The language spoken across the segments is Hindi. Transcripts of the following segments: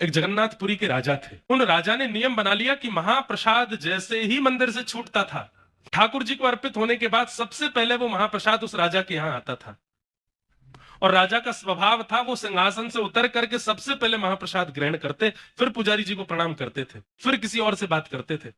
एक जगन्नाथपुरी के राजा थे। उन राजा ने नियम बना लिया कि महाप्रसाद जैसे ही मंदिर से छूटता था, ठाकुर जी को अर्पित होने के बाद सबसे पहले वो महाप्रसाद उस राजा के यहाँ आता था। और राजा का स्वभाव था वो सिंहासन से उतर करके सबसे पहले महाप्रसाद ग्रहण करते, फिर पुजारी जी को प्रणाम करते थे, फिर किसी और से बात करते थे।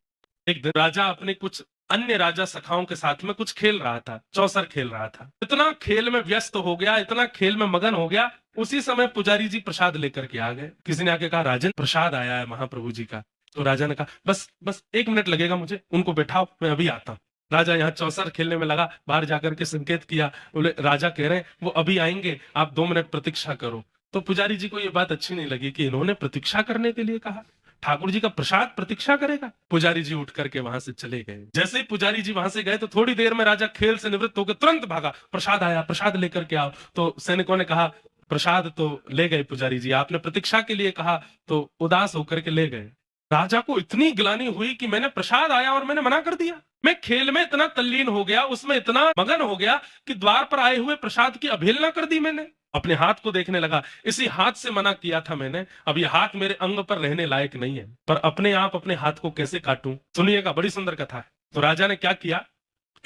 एक दिन राजा अपने कुछ अन्य राजा सखाओं के साथ में कुछ खेल रहा था, चौसर खेल रहा था। इतना खेल में व्यस्त हो गया, इतना खेल में मगन हो गया, उसी समय पुजारी जी प्रसाद लेकर के आ गए। किसी ने आके कहा, राजन प्रसाद आया है महाप्रभु जी का। तो राजा ने कहा, बस बस 1 मिनट लगेगा मुझे, उनको बैठाओ, मैं अभी आता हूँ। राजा यहाँ चौसर खेलने में लगा, बाहर जाकर के संकेत किया, बोले राजा कह रहे हैं वो अभी आएंगे, आप 2 मिनट प्रतीक्षा करो। तो पुजारी जी को ये बात अच्छी नहीं लगी कि इन्होंने प्रतीक्षा करने के लिए कहा, ठाकुर जी का प्रसाद प्रतीक्षा करेगा। पुजारी जी उठ करके वहां से चले गए। जैसे ही पुजारी जी वहां से गए तो थोड़ी देर में राजा खेल से निवृत्त होकर तुरंत भागा, प्रसाद आया, प्रसाद लेकर के आओ। तो सैनिकों ने कहा, प्रसाद तो ले गए पुजारी जी, आपने प्रतीक्षा के लिए कहा तो उदास होकर के ले गए। राजा को इतनी गिलानी हुई कि मैंने प्रसाद आया और मैंने मना कर दिया। मैं खेल में इतना तल्लीन हो गया, उसमें इतना मगन हो गया कि द्वार पर आए हुए प्रसाद की अवहेलना कर दी मैंने। अपने हाथ को देखने लगा, इसी हाथ से मना किया था मैंने, अब ये हाथ मेरे अंग पर रहने लायक नहीं है, पर अपने आप अपने हाथ को कैसे काटूं। सुनिएगा, बड़ी सुंदर कथा है। तो राजा ने क्या किया,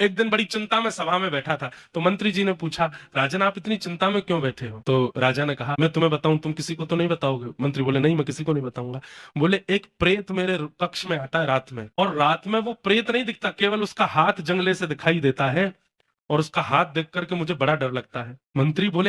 एक दिन बड़ी चिंता में सभा में बैठा था, तो मंत्री जी ने पूछा, राजन आप इतनी चिंता में क्यों बैठे हो। तो राजा ने कहा, मैं तुम्हें बताऊं, तुम किसी को तो नहीं बताओगे। मंत्री बोले, नहीं मैं किसी को नहीं बताऊंगा। बोले, एक प्रेत मेरे कक्ष में आता है रात में, और रात में वो प्रेत नहीं दिखता, केवल उसका हाथ जंगले से दिखाई देता है, और उसका हाथ देख करके मुझे बड़ा डर लगता है। मंत्री बोले,